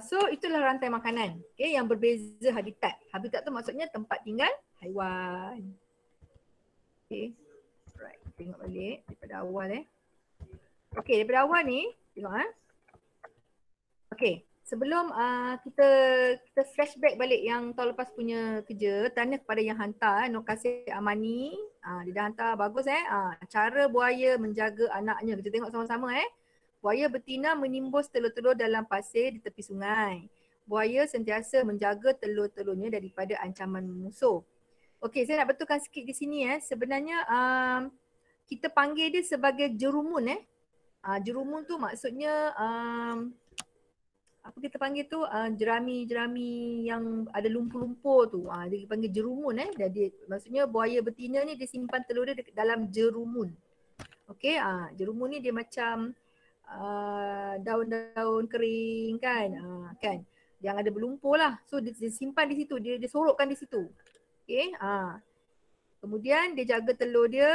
So itulah rantai makanan, okay, yang berbeza habitat. Habitat tu maksudnya tempat tinggal haiwan. Okay, right, tengok balik daripada awal Okay, daripada awal ni, tengok Okay, sebelum kita flashback balik yang tahun lepas punya kerja, tanya kepada yang hantar, Nur Kasih Amani, dia dah hantar, bagus cara buaya menjaga anaknya, kita tengok sama-sama Buaya betina menimbus telur-telur dalam pasir di tepi sungai. Buaya sentiasa menjaga telur-telurnya daripada ancaman musuh. Okey, saya nak betulkan sikit di sini sebenarnya kita panggil dia sebagai jerumun jerumun tu maksudnya apa kita panggil tu jerami-jerami yang ada lumpur-lumpur tu. Dia panggil jerumun Jadi maksudnya buaya betina ni dia simpan telur dia dalam jerumun. Okey, jerumun ni dia macam daun-daun kering kan. Kan. Yang ada berlumpur lah. So dia simpan di situ, dia sorokkan di situ. Okey, kemudian dia jaga telur dia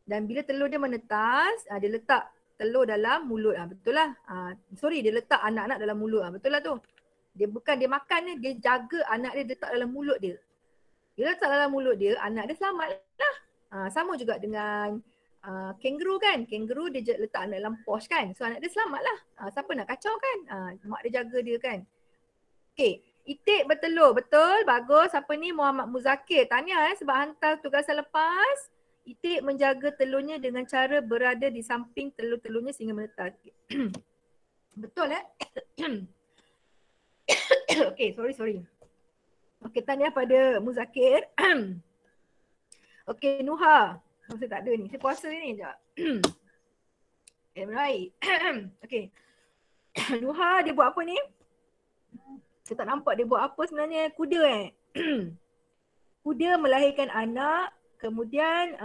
dan bila telur dia menetas, dia letak telur dalam mulut. Betul lah. Dia letak anak-anak dalam mulut. Betul lah tu. Dia bukan dia makan ni, dia jaga anak dia letak dalam mulut dia. Dia letak dalam mulut dia, anak dia selamat lah. Sama juga dengan kangaroo kan. Kangaroo dia letak anak dalam pouch kan. So anak dia selamat lah. Siapa nak kacau kan. Mak dia jaga dia kan. Okay. Itik bertelur. Betul. Bagus. Siapa ni? Muhammad Muzakir. Tahniah sebab hantar tugasan lepas. Itik menjaga telurnya dengan cara berada di samping telur-telurnya sehingga menetas. Betul Okay, sorry. Okay, tahniah pada Muzakir. Okay, Nuha. Saya tak ada ni. Saya puasa ni sekejap. Right. Okay. Nuha dia buat apa ni? Saya tak nampak dia buat apa sebenarnya. Kuda Kuda melahirkan anak. Kemudian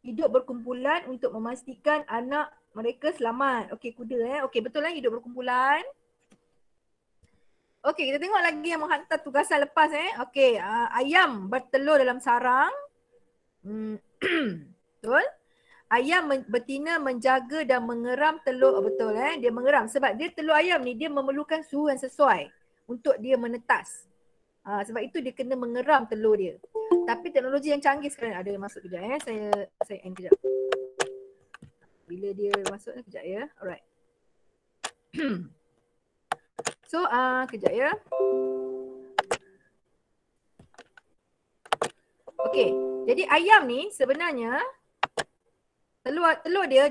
hidup berkumpulan untuk memastikan anak mereka selamat. Okey, kuda Okey, betul hidup berkumpulan. Okey, kita tengok lagi yang menghantar tugasan lepas Okey, ayam bertelur dalam sarang. Betul? Ayam betina menjaga dan mengeram telur. Betul dia mengeram sebab dia telur ayam ni dia memerlukan suhu yang sesuai untuk dia menetas. Sebab itu dia kena mengeram telur dia. Tapi teknologi yang canggih sekarang ada masuk kejap Saya end kejap. Bila dia masuk ni kejap Alright. So kejap Okay. Jadi ayam ni sebenarnya telur dia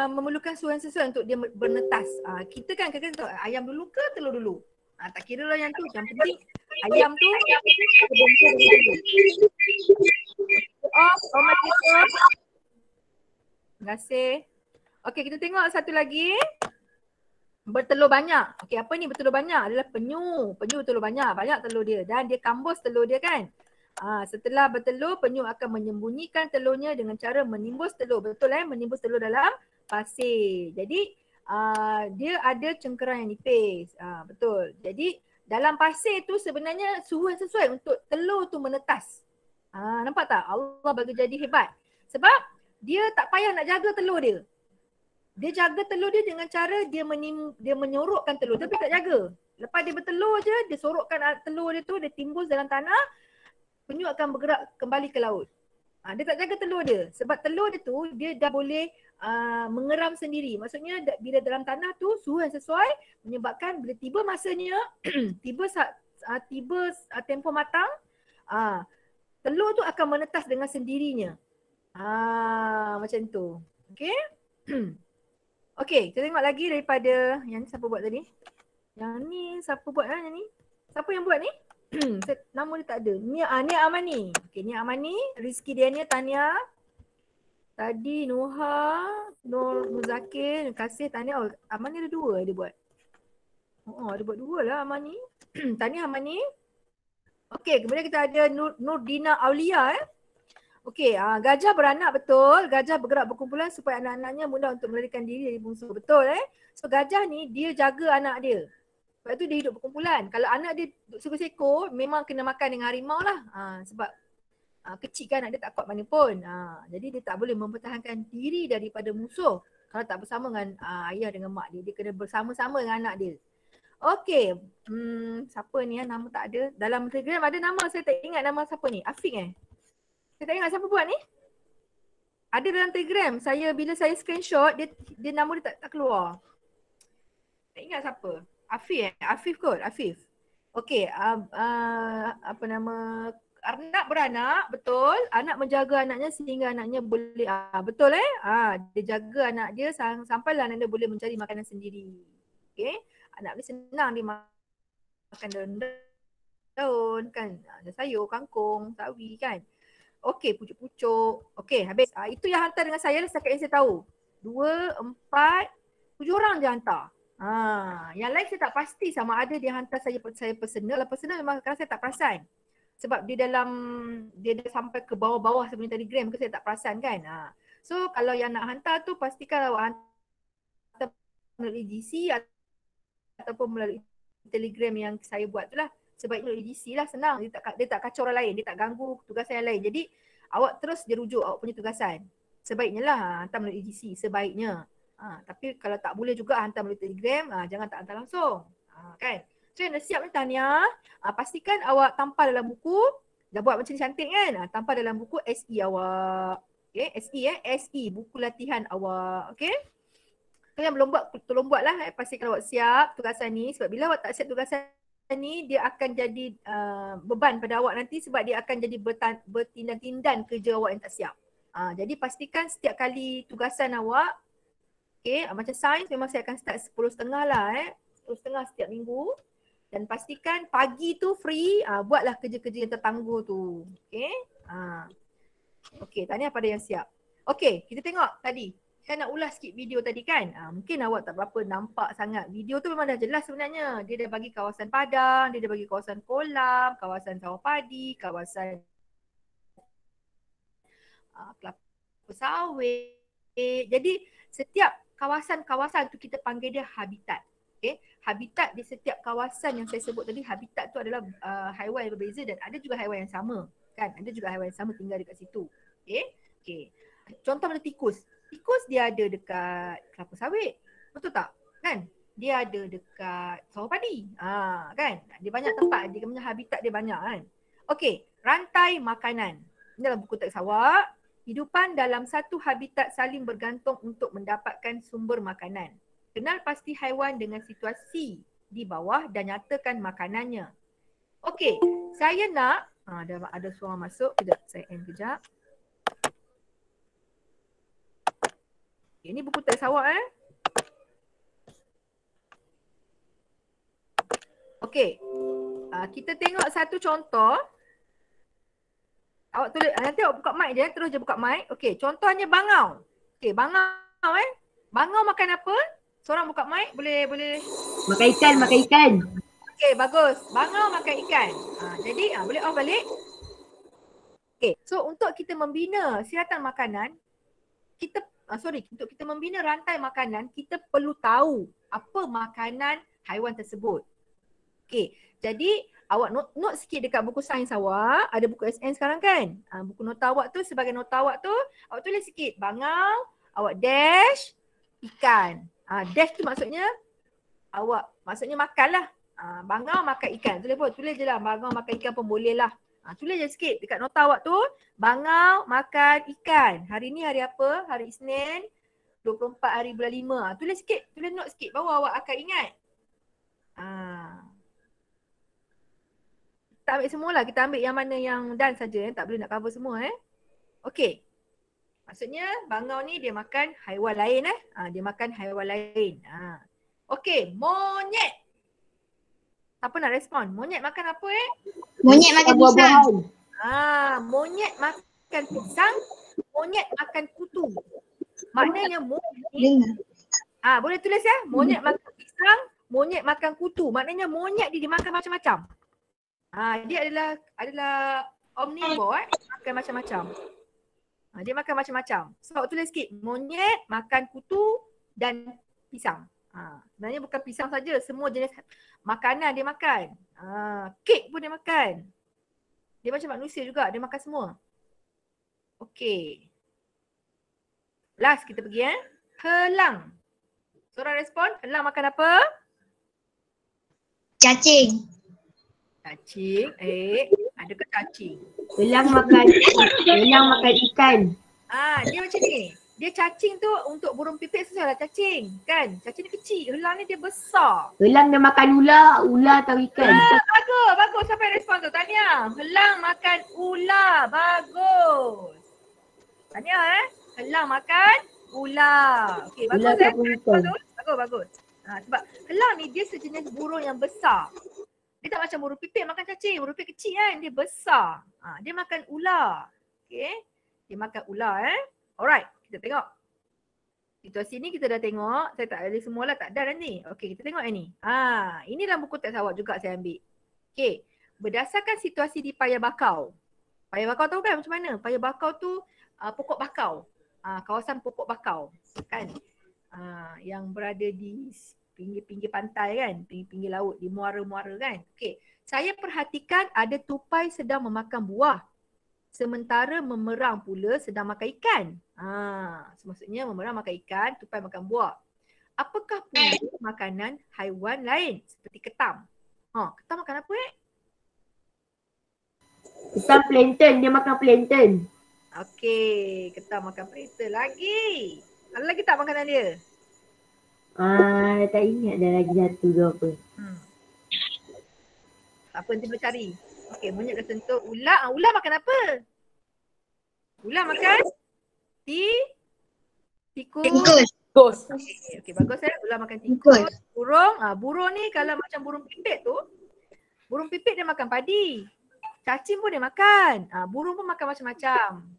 memerlukan suhu yang sesuai untuk dia bernetas. Kita kan kadang-kadang ayam dulu ke telur dulu. Tak kira lah yang tu. Yang penting ayam tu terima kasih. Okey, kita tengok satu lagi. Bertelur banyak. Okey, apa ni bertelur banyak? Adalah penyu. Penyu bertelur banyak. Banyak telur dia. Dan dia kambus telur dia kan. Setelah bertelur, penyu akan menyembunyikan telurnya dengan cara menimbus telur. Betul menimbus telur dalam pasir. Jadi dia ada cengkeram yang nipis. Betul. Jadi dalam pasir tu sebenarnya suhu yang sesuai untuk telur tu menetas. Nampak tak? Allah bagi jadi hebat. Sebab dia tak payah nak jaga telur dia. Dia jaga telur dia dengan cara dia menyorokkan telur tapi tak jaga. Lepas dia bertelur je, dia sorokkan telur dia tu, dia timbus dalam tanah, penyu akan bergerak kembali ke laut. Dia tak jaga telur dia. Sebab telur dia tu, dia dah boleh mengeram sendiri. Maksudnya bila dalam tanah tu, suhu yang sesuai menyebabkan bila tiba masanya, tiba tempoh matang, telur tu akan menetas dengan sendirinya. Macam tu. Okay? Okay, kita tengok lagi daripada yang ni siapa buat tadi? Yang ni siapa buat yang ni? Siapa yang buat ni? Nama dia tak ada. Nia Amani. Okay, Nia Amani, Rizky Daniel, Tania. Tadi Nuha, Nur Muzakir, terima kasih Tania. Amani ada dua dia buat. Dia buat dua lah Amani. Tania Amani. Okay, kemudian kita ada Nurdina Aulia Okey, gajah beranak betul. Gajah bergerak berkumpulan supaya anak-anaknya mudah untuk melarikan diri dari bungsu. Betul So gajah ni dia jaga anak dia. Sebab tu dia hidup berkumpulan. Kalau anak dia seekor-sekor memang kena makan dengan harimau lah. Sebab kecil kan anak dia tak kuat mana pun. Jadi dia tak boleh mempertahankan diri daripada musuh. Kalau tak bersama dengan ayah dengan mak dia, dia kena bersama-sama dengan anak dia. Okey, siapa ni nama tak ada. Dalam Telegram ada nama, saya tak ingat nama siapa ni. Afiq Saya tak ingat siapa buat ni. Ada dalam Telegram. Bila saya screenshot, dia nama dia tak keluar. Tak ingat siapa. Afif kot, Afif. Okey, apa nama, anak beranak, betul. Anak menjaga anaknya sehingga anaknya boleh, betul dia jaga anak dia sampailah anak dia boleh mencari makanan sendiri. Okey, anak dia senang dia makan daun kan, ada sayur, kangkung, sawi kan. Okey, pucuk-pucuk. Okey, habis. Itu yang hantar dengan saya lah setakat yang saya tahu. 2, 4, 7 orang je hantar. Yang lain saya tak pasti sama ada dia hantar saya personal. Kalau personal memang kadang saya tak perasan. Sebab dia dah sampai ke bawah-bawah sebenarnya Telegram ke saya tak perasan kan. So kalau yang nak hantar tu pastikan awak hantar melalui GC ataupun melalui Telegram yang saya buat tu lah. Sebaiknya melalui GC lah, senang. Dia tak kacau orang lain, dia tak ganggu tugasan yang lain. Jadi awak terus dia rujuk awak punya tugasan. Sebaiknya lah hantar melalui GC, sebaiknya. Tapi kalau tak boleh juga hantar melalui Telegram, jangan tak hantar langsung. Kan? So yang dah siap ni Tania, pastikan awak tampal dalam buku. Dah buat macam ni cantik kan? Tampal dalam buku SE awak. Okay, SE buku latihan awak. Okay? Kalau yang belum buat, tolong buat lah. Pastikan awak siap tugasan ni. Sebab bila awak tak siap tugasan ni, dia akan jadi beban pada awak nanti sebab dia akan jadi bertindan-tindan kerja awak yang tak siap. Jadi pastikan setiap kali tugasan awak, macam sains memang saya akan start 10.30 lah 10.30 setiap minggu. Dan pastikan pagi tu free, buatlah kerja-kerja yang tertangguh tu. Tahniah pada yang siap. Kita tengok tadi. Saya nak ulas sikit video tadi kan. Mungkin awak tak berapa nampak sangat. Video tu memang dah jelas sebenarnya. Dia dah bagi kawasan padang, dia dah bagi kawasan kolam, kawasan sawah padi, kawasan kelapa sawit. Jadi setiap kawasan-kawasan tu kita panggil dia habitat. Habitat di setiap kawasan yang saya sebut tadi, habitat tu adalah haiwan yang berbeza dan ada juga haiwan yang sama. Kan? Ada juga haiwan yang sama tinggal dekat situ. Contoh macam tikus. Tikus dia ada dekat kelapa sawit. Betul tak? Kan? Dia ada dekat sawah padi. Kan? Dia banyak tempat. Dia punya habitat dia banyak kan? Rantai makanan. Ini dalam buku teks awak. Hidupan dalam satu habitat saling bergantung untuk mendapatkan sumber makanan. Kenal pasti haiwan dengan situasi di bawah dan nyatakan makanannya. Saya nak, ada suara masuk. Kejap, saya end kejap. Ini buku teks awak kita tengok satu contoh. Awak tulis, nanti awak buka mic je, terus je buka mic. Contohnya bangau. Bangau Bangau makan apa? Seorang buka mic, boleh. Makan ikan. Bagus. Bangau makan ikan. Jadi boleh off balik. So untuk kita membina sihatan makanan, untuk kita membina rantai makanan, kita perlu tahu apa makanan haiwan tersebut. Jadi awak note sikit dekat buku sains awak, ada buku SN sekarang kan? Buku nota awak tu, sebagai nota awak tu, awak tulis sikit bangau, awak dash ikan. Dash tu maksudnya maksudnya makan lah. Bangau makan ikan. Tulis je lah bangau makan ikan pun boleh lah. Tulis je sikit dekat nota awak tu, bangau makan ikan. Hari ni hari apa? Hari Isnin, 24 hari bulan 5. Tulis sikit, tulis note sikit baru awak akan ingat. Kita ambil semua lah, kita ambil yang mana yang done saja, tak boleh nak cover semua Maksudnya bangau ni dia makan haiwan lain dia makan haiwan lain. Monyet. Siapa nak respon? Monyet makan apa Monyet makan pisang. Monyet makan pisang, monyet makan kutu. Maknanya monyet. Boleh tulis ya? Monyet makan pisang, monyet makan kutu. Maknanya monyet dia makan macam-macam. Dia adalah omnivore, makan macam-macam. Dia makan macam-macam. So tulis sikit, monyet makan kutu dan pisang. Sebenarnya bukan pisang saja, semua jenis makanan dia makan. Kek pun dia makan. Dia macam manusia juga, dia makan semua. Last kita pergi Helang. Seorang respon, helang makan apa? Cacing. Cacing. Adakah cacing? Elang makan ikan. Dia macam ni. Dia cacing tu untuk burung pipit susah lah cacing. Kan? Cacing ni kecil. Helang ni dia besar. Elang dia makan ular atau ikan. Bagus. Siapa yang respon tu? Tania. Helang makan ular. Bagus. Tania Helang makan ular. Okey, bagus Ular ataupun ikan. Bagus. Sebab helang ni dia sejenis burung yang besar. Dia tak macam burung pipit makan cacing. Burung pipit kecil kan. Dia besar. Dia makan ular. Okey. Dia makan ular Alright. Kita tengok. Situasi ni kita dah tengok. Saya tak ada semua lah. Tak ada nanti. Okey. Kita tengok yang ni. Ini dalam buku teks awak juga saya ambil. Okey. Berdasarkan situasi di Paya Bakau. Paya Bakau tahu kan macam mana? Paya Bakau tu pokok bakau. Kawasan pokok bakau. Kan? Yang berada di pinggir-pinggir pantai kan, pinggir-pinggir laut, di muara-muara kan. Okey, saya perhatikan ada tupai sedang memakan buah. Sementara memerang pula sedang makan ikan. Maksudnya memerang makan ikan, tupai makan buah. Apakah pula makanan haiwan lain seperti ketam? Ketam makan apa Ketam plankton, dia makan plankton. Okey, ketam makan plankton lagi. Ada lagi tak makanan dia? Tak ingat dah lagi satu ke apa. Tak apa, nanti boleh cari. Okey, monyet dah sentuh ular. Ular makan apa? Ular makan tikus. Okey, bagus Ular makan tikus. Burung ni kalau macam burung pipit tu, burung pipit dia makan padi. Cacing pun dia makan. Burung pun makan macam-macam.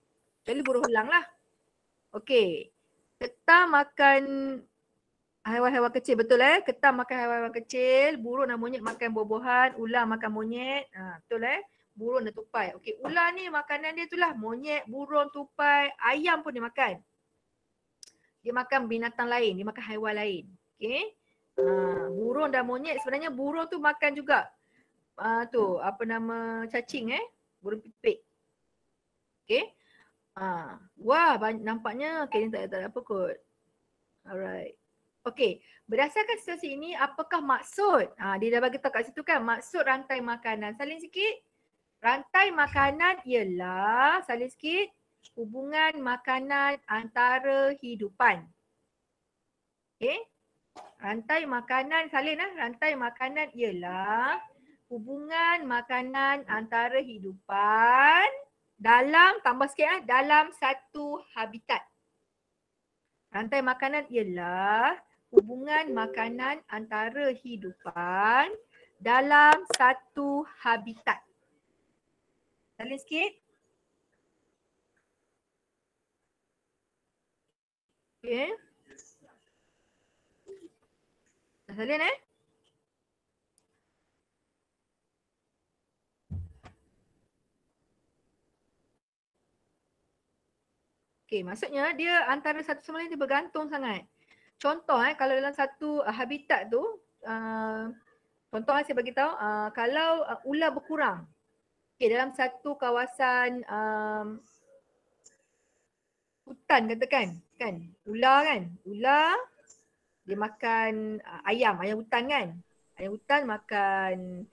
Kecuali burung helang lah. Okey. Ketam makan haiwan-haiwan kecil, betul Ketam makan haiwan-haiwan kecil, burung dan monyet makan buah-buahan, ular makan monyet. Betul burung dan tupai. Okey, ular ni makanan dia itulah monyet, burung, tupai, ayam pun dia makan. Dia makan binatang lain, dia makan haiwan lain. Okey. Burung dan monyet, sebenarnya burung tu makan juga cacing burung pipit. Okey. Nampaknya ni tak ada apa kot. Alright. Okey, berdasarkan situasi ini apakah maksud? Dia dah bagi tahu kat situ kan maksud rantai makanan. Salin sikit. Rantai makanan ialah, salin sikit, hubungan makanan antara hidupan. Okey. Rantai makanan, salin rantai makanan ialah hubungan makanan antara hidupan dalam, tambah sikit dalam satu habitat. Rantai makanan ialah hubungan makanan antara hidupan dalam satu habitat. Salin sikit. Okey. Dah salin Okey, maksudnya dia antara satu sama lain dia bergantung sangat. Contoh kalau dalam satu habitat tu, contoh saya bagi tahu, kalau ular berkurang. Okey, dalam satu kawasan hutan katakan, kan? Ular dia makan ayam hutan kan? Ayam hutan makan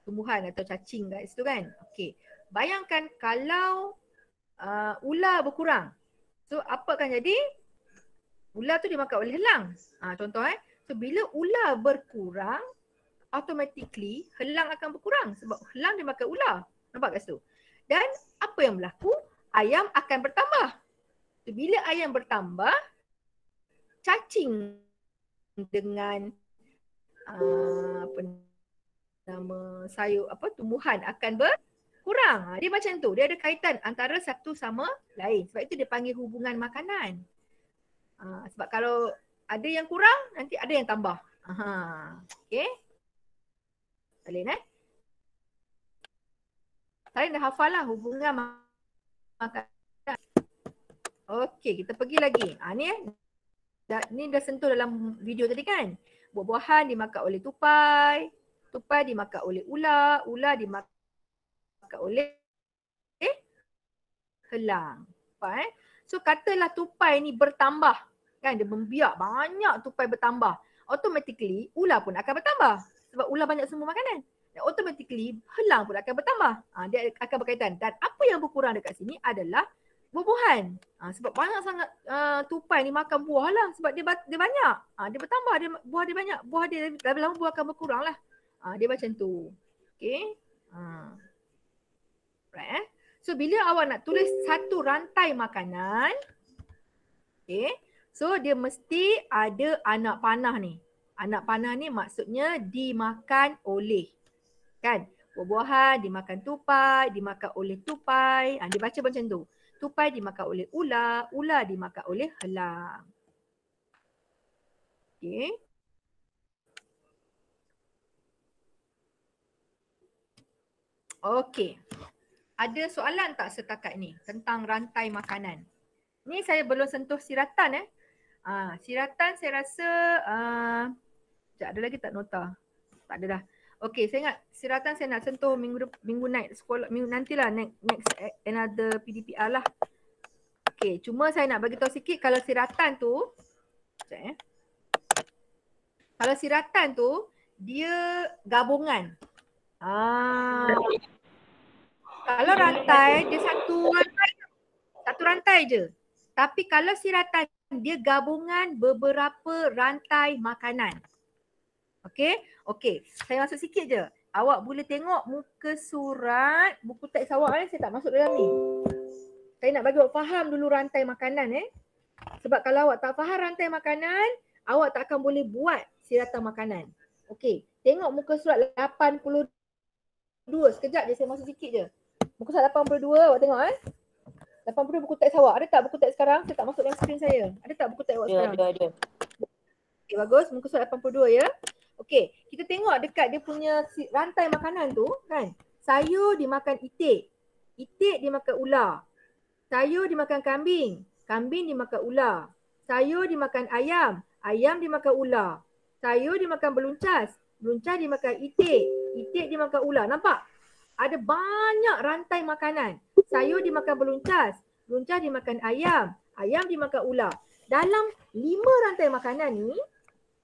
tumbuhan atau cacing kat situ kan? Okey. Bayangkan kalau ular berkurang. So apa akan jadi? Ular tu dimakan oleh helang. Contoh So bila ular berkurang, automatically helang akan berkurang sebab helang dimakan ular. Nampak kat situ? Dan apa yang berlaku? Ayam akan bertambah. So, bila ayam bertambah, cacing dengan tumbuhan akan berkurang. Dia macam tu. Dia ada kaitan antara satu sama lain. Sebab itu dia panggil hubungan makanan. Sebab kalau ada yang kurang, nanti ada yang tambah. Okay. Salin Salin dah hafal lah hubungan makanan. Okay, kita pergi lagi. Ni dah sentuh dalam video tadi kan. Buah-buahan dimakan oleh tupai. Tupai dimakan oleh ular. Ular dimakan oleh helang. So katalah tupai ni bertambah. Kan dia membiak banyak tupai bertambah. Automatically ular pun akan bertambah. Sebab ular banyak semua makanan. Dan automatically helang pun akan bertambah. Dia akan berkaitan. Dan apa yang berkurang dekat sini adalah buah-buahan. Sebab banyak sangat tupai ni makan buah lah. Sebab dia banyak. Dia bertambah. Buah dia banyak. Buah dia lama-lama buah akan berkurang lah. Dia macam tu. Okay. Right. So bila awak nak tulis satu rantai makanan. Okay. So dia mesti ada anak panah ni. Anak panah ni maksudnya dimakan oleh. Kan? Buah-buahan dimakan tupai, dimakan oleh tupai. Dia baca macam tu. Tupai dimakan oleh ular, ular dimakan oleh helang. Okay. Okay. Ada soalan tak setakat ni tentang rantai makanan? Ni saya belum sentuh siratan siratan saya rasa sekejap, ada lagi tak nota? Tak ada dah. Okey, saya ingat siratan saya nak sentuh minggu naik sekolah, minggu nantilah next another PDPR lah. Okey, cuma saya nak bagi tahu sikit kalau siratan tu kalau siratan tu dia gabungan. Kalau rantai dia satu rantai je. Tapi kalau siratan dia gabungan beberapa rantai makanan. Okey, saya masuk sikit je. Awak boleh tengok muka surat buku teks awak saya tak masuk dalam ni. Saya nak bagi awak faham dulu rantai makanan Sebab kalau awak tak faham rantai makanan, awak tak akan boleh buat siratan makanan. Okey, tengok muka surat 82. Sekejap je saya masuk sikit je. Muka surat 82 awak tengok 82 buku teks awak. Ada tak buku teks sekarang? Saya tak masuk dalam skrin saya. Ada tak buku teks awak sekarang? Ada. Okey, bagus. Muka surat 82 ya. Okey, kita tengok dekat dia punya rantai makanan tu kan. Sayur dimakan itik. Itik dimakan ular. Sayur dimakan kambing. Kambing dimakan ular. Sayur dimakan ayam. Ayam dimakan ular. Sayur dimakan beluncas. Beluncas dimakan itik. Itik dimakan ular. Nampak? Ada banyak rantai makanan. Sayur dimakan beluncas. Beluncas dimakan ayam. Ayam dimakan ular. Dalam 5 rantai makanan ni,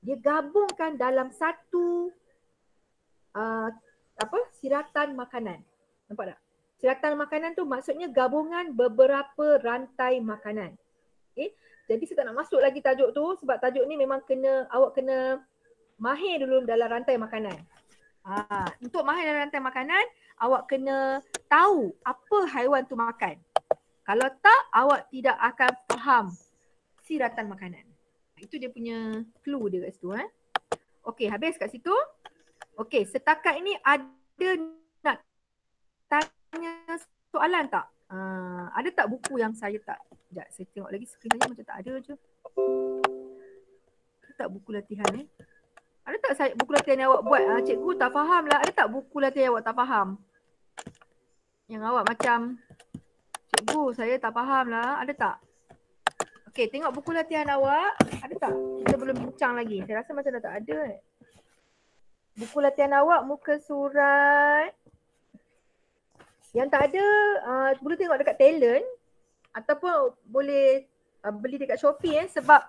dia gabungkan dalam satu siratan makanan. Nampak tak? Siratan makanan tu maksudnya gabungan beberapa rantai makanan. Okay? Jadi saya tak nak masuk lagi tajuk tu sebab tajuk ni memang awak kena mahir dulu dalam rantai makanan. Untuk mahir dalam rantai makanan, awak kena tahu apa haiwan tu makan. Kalau tak, awak tidak akan faham siratan makanan. Itu dia punya clue dia kat situ. Okey, habis kat situ. Okey, setakat ini ada nak tanya soalan tak? Ada tak buku yang saya tak? Sekejap, saya tengok lagi skrin saya macam tak ada je. Ada tak buku latihan Ada tak buku latihan yang awak buat? Cikgu tak faham lah. Ada tak buku latihan yang awak tak faham? Yang awak macam, cikgu saya tak faham lah. Ada tak? Okey, tengok buku latihan awak. Ada tak? Kita belum bincang lagi. Saya rasa macam dah tak ada. Buku latihan awak muka surat. Yang tak ada, boleh tengok dekat talent. Ataupun boleh beli dekat Shopee sebab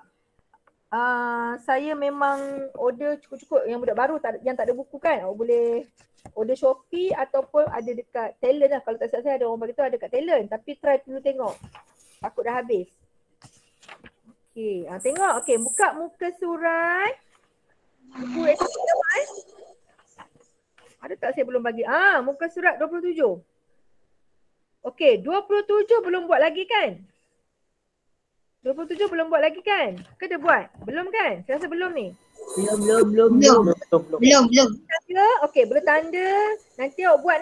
saya memang order cukup-cukup yang budak baru yang tak ada buku kan. Awak boleh order Shopee ataupun ada dekat talent lah. Kalau tak silap saya ada orang bagi tahu ada dekat talent. Tapi try dulu tengok. Takut dah habis. Okey, tengok. Okey, buka muka surat. Buku ada tak saya belum bagi? Muka surat 27. Okey, 27 belum buat lagi kan? 27 belum buat lagi kan? Ke dia buat? Belum kan? Saya rasa belum ni. Belum. Okey, boleh tanda. Nanti awak buat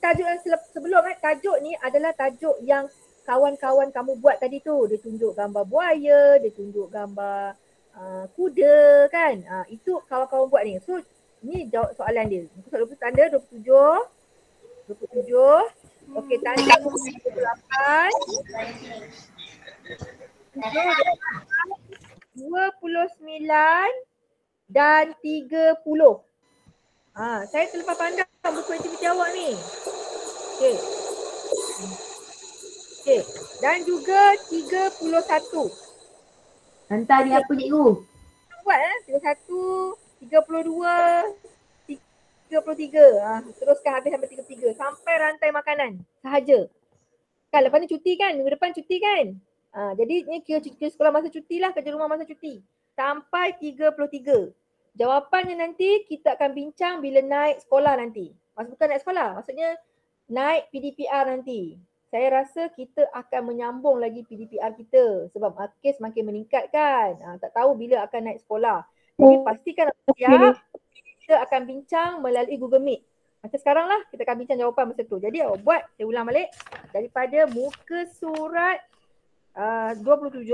tajuk yang sebelum tajuk ni adalah tajuk yang kawan-kawan kamu buat tadi tu. Dia tunjuk gambar buaya, dia tunjuk gambar kuda kan. Itu kawan-kawan buat ni. So ni jawab soalan dia. Soalan tanda 27. Okey, tanda 28. 29 dan 30. Saya terlepas pandang buku aktiviti awak ni. Okey. Okey. Dan juga 31. Hantar dia apa cikgu? Buat 31, 32, 33. Teruskan habis sampai 33. Sampai rantai makanan sahaja. Kan lepas ni cuti kan? Minggu depan cuti kan? Jadi ni kira sekolah masa cuti lah, kerja rumah masa cuti. Sampai 33. Jawapannya nanti kita akan bincang bila naik sekolah nanti. Bukan naik sekolah, maksudnya naik PDPR nanti. Saya rasa kita akan menyambung lagi PDPR kita sebab kes makin meningkat kan. Tak tahu bila akan naik sekolah. Jadi pastikan siap, kita akan bincang melalui Google Meet. Macam sekarang lah kita akan bincang jawapan masa tu. Jadi awak buat, saya ulang balik daripada muka surat 27,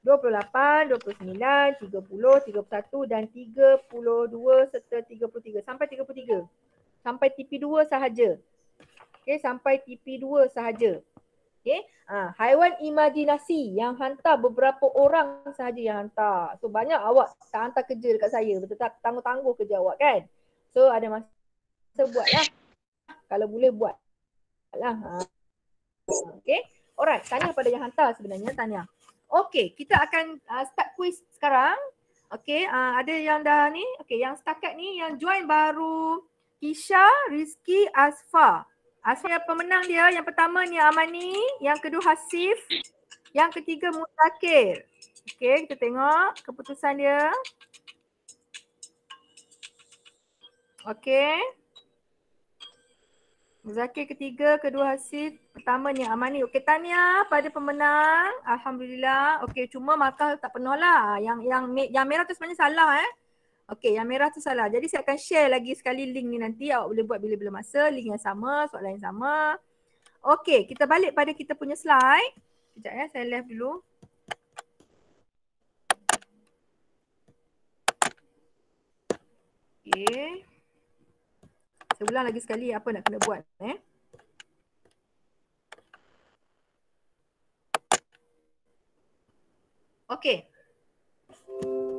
28, 29, 30, 31 dan 32 serta 33. Sampai 33. Sampai TP2 sahaja. Okay, sampai TP2 sahaja. Okay. Haiwan imajinasi yang hantar beberapa orang sahaja yang hantar. So banyak awak tak hantar kerja dekat saya. Betul tak? Tangguh-tangguh kerja awak kan. So ada masa buat lah. Kalau boleh buat lah. Okay. Alright. Tahniah pada yang hantar sebenarnya. Tahniah. Okay. Kita akan start quiz sekarang. Okay. Ada yang dah ni. Okay. Yang setakat ni yang join baru Kisha, Rizky, Asfa. Asfa pemenang dia. Yang pertama ni Amani. Yang kedua Hasif. Yang ketiga Muzakir. Okay, kita tengok keputusan dia. Okay. Muzakir ketiga, kedua Hasif. Pertama ni Amani. Okay, tahniah pada pemenang. Alhamdulillah. Okay, cuma markah tak penuh lah. Yang merah tu sebenarnya salah Okey, yang merah tu salah. Jadi saya akan share lagi sekali link ni nanti. Awak boleh buat bila-bila masa. Link yang sama, soalan yang sama. Okey, kita balik pada kita punya slide. Sekejap saya left dulu. Okey. Saya ulang lagi sekali apa nak kena buat. Okey.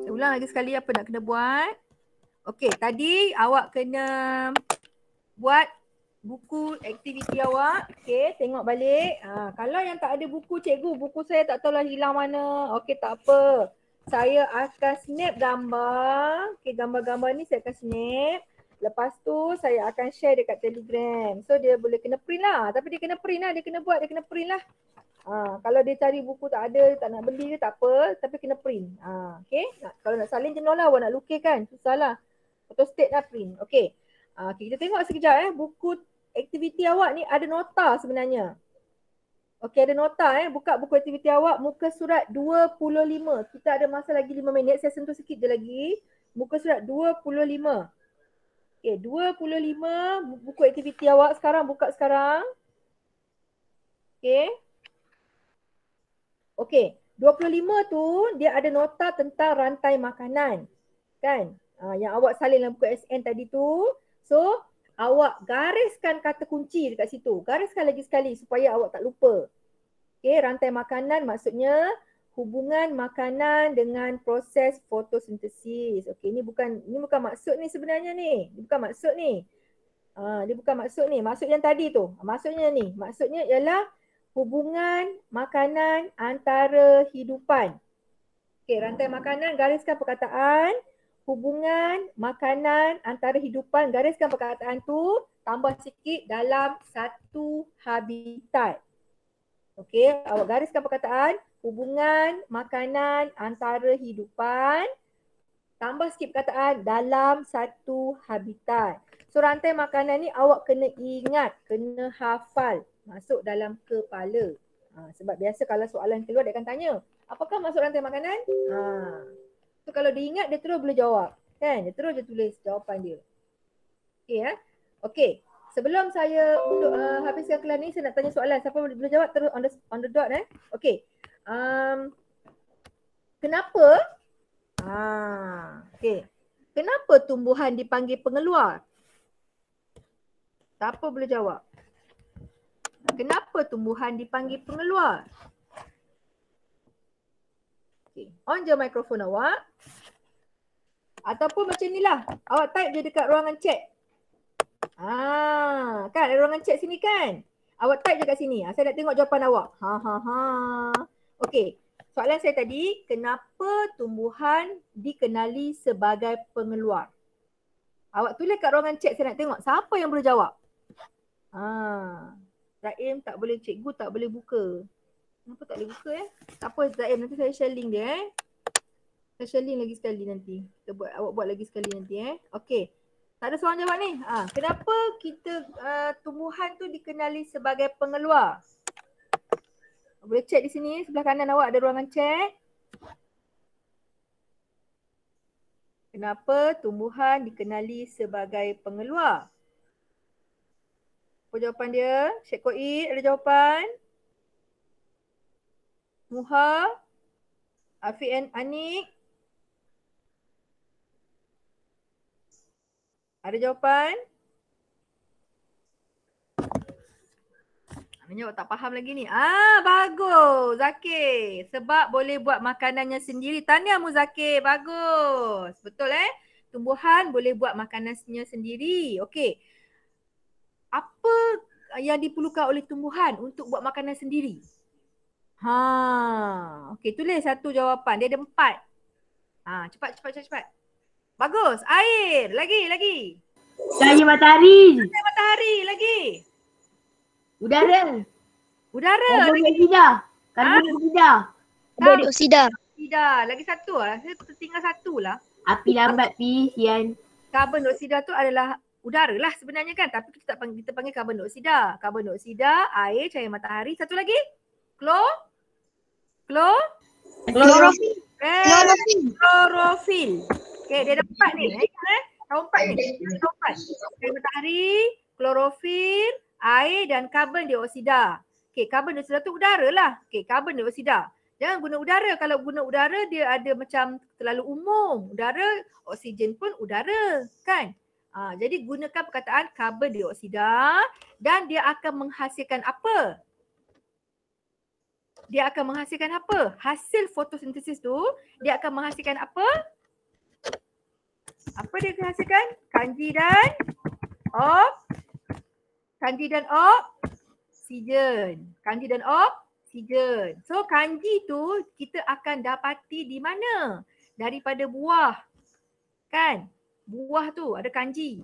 Saya ulang lagi sekali apa nak kena buat. Okey, tadi awak kena buat buku aktiviti awak. Okey, tengok balik. Kalau yang tak ada buku cikgu, buku saya tak tahulah hilang mana. Okey, tak apa. Saya akan snap gambar. Okey, gambar-gambar ni saya akan snap. Lepas tu saya akan share dekat Telegram. So dia boleh kena print lah. Tapi dia kena print lah. Dia kena buat, dia kena print lah. Kalau dia cari buku tak ada, tak nak beli ke tak apa. Tapi kena print. Okay. Kalau nak salin jenuh lah. Awak nak lukis kan. Susah lah. Photostat lah print. Okay. Okay, kita tengok sekejap Buku aktiviti awak ni ada nota sebenarnya. Okay, ada nota Buka buku aktiviti awak. Muka surat 25. Kita ada masa lagi 5 minit. Saya sentuh sikit je lagi. Muka surat 25. Okay, 25 buku aktiviti awak sekarang. Buka sekarang. Okay. Okay, 25 tu dia ada nota tentang rantai makanan. Kan? Yang awak salin dalam buku SN tadi tu. So, awak gariskan kata kunci dekat situ. Gariskan lagi sekali supaya awak tak lupa. Okay, rantai makanan maksudnya hubungan makanan dengan proses fotosintesis. Okay, ini bukan maksud ni sebenarnya ni. Ini bukan maksud ni. Dia bukan maksud ni. Maksud yang tadi tu. Maksudnya ni. Maksudnya ialah hubungan makanan antara hidupan. Okey, rantai makanan, gariskan perkataan. Hubungan makanan antara hidupan, gariskan perkataan tu. Tambah sikit dalam satu habitat. Okey, awak gariskan perkataan. Hubungan makanan antara hidupan. Tambah sikit perkataan dalam satu habitat. So rantai makanan ni awak kena ingat, kena hafal. Masuk dalam kepala. Sebab biasa kalau soalan keluar dia akan tanya, apakah masuk rantai makanan? So kalau dia ingat dia terus boleh jawab. Kan? Dia terus dia tulis jawapan dia. Okey Okey. Sebelum saya untuk habiskan kelas ni saya nak tanya soalan. Siapa boleh jawab terus on the dot Okey. Kenapa? Okey. Kenapa tumbuhan dipanggil pengeluar? Siapa boleh jawab? Kenapa tumbuhan dipanggil pengeluar? Okay. On je mikrofon awak. Ataupun macam ni lah. Awak type je dekat ruangan chat. Kan ada ruangan chat sini kan? Awak type je kat sini. Saya nak tengok jawapan awak. Okey. Soalan saya tadi, kenapa tumbuhan dikenali sebagai pengeluar? Awak tulis kat ruangan chat, saya nak tengok siapa yang boleh jawab. Zaim tak boleh, cikgu tak boleh buka. Kenapa tak boleh buka Tak apa Zaim, nanti saya share link dia Saya share link lagi sekali nanti. Awak buat lagi sekali nanti Okey. Tak ada soalan jawab ni. Kenapa kita tumbuhan tu dikenali sebagai pengeluar? Boleh cek di sini, sebelah kanan awak ada ruangan cek. Kenapa tumbuhan dikenali sebagai pengeluar? Apa jawapan dia? Syed Koid ada jawapan? Muha? Afiq and Anik? Ada jawapan? Maknanya awak tak faham lagi ni. Bagus Zakir. Sebab boleh buat makanannya sendiri. Tahniah Muzakir. Bagus. Betul Tumbuhan boleh buat makanannya sendiri. Okey. Apa yang diperlukan oleh tumbuhan untuk buat makanan sendiri? Okey, tulis satu jawapan. Dia ada 4. Cepat. Bagus. Air. Lagi. Cahaya matahari. Cahaya matahari. Lagi. Udara. Lagi. Karbon dioksida. Karbon dioksida. Lagi satu lah. Saya tertinggal satu lah. Api lambat pi, sian. Karbon dioksida tu adalah udara lah sebenarnya kan. Tapi kita panggil karbon dioksida. Karbon dioksida, air, cahaya matahari. Satu lagi. Klorofil. Klorofil. Okay, dia ada 4 ni. Tahu 4 ni. Cahaya matahari, klorofil, air dan karbon dioksida. Okay, karbon dioksida tu udara lah. Okay, karbon dioksida. Jangan guna udara. Kalau guna udara dia ada macam terlalu umum. Udara, oksigen pun udara kan. Jadi gunakan perkataan karbon dioksida dan dia akan menghasilkan apa? Hasil fotosintesis tu dia akan menghasilkan apa? Apa dia akan hasilkan? Kanji dan oksigen. So kanji tu kita akan dapati di mana? Daripada buah. Kan? Buah tu ada kanji.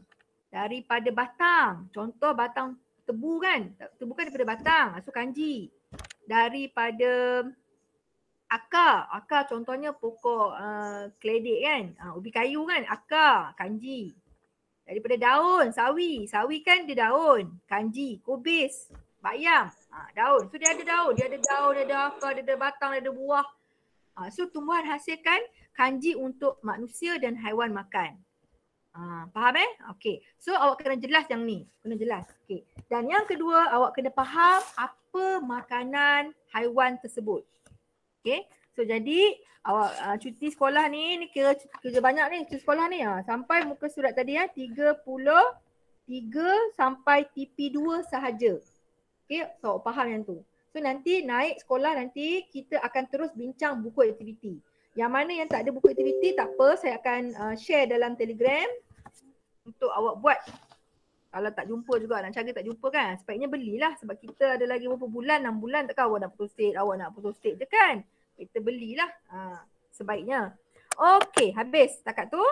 Daripada batang. Contoh batang tebu kan? Tebu kan daripada batang. So kanji. Daripada akar contohnya pokok keledek kan, ubi kayu kan, akar, kanji. Daripada daun, sawi kan dia daun, kanji, kubis, bayam, daun. So dia ada daun, dia ada akar, dia ada batang, dia ada buah. So tumbuhan hasilkan kanji untuk manusia dan haiwan makan. Faham Okey. So awak kena jelas yang ni. Okey. Dan yang kedua, awak kena faham apa makanan haiwan tersebut. Okey. So jadi awak cuti sekolah ni kira kerja banyak ni cuti sekolah ni. Sampai muka surat tadi 33 sampai TP2 sahaja. Okey, so awak faham yang tu. So nanti naik sekolah nanti kita akan terus bincang buku aktiviti. Yang mana yang tak ada buku aktiviti tak apa, saya akan share dalam Telegram untuk awak buat. Kalau tak jumpa juga, nak cari tak jumpa kan, sebaiknya belilah sebab kita ada lagi beberapa bulan, 6 bulan takkan awak nak putus state je kan. Kita belilah sebaiknya. Okey, habis setakat tu.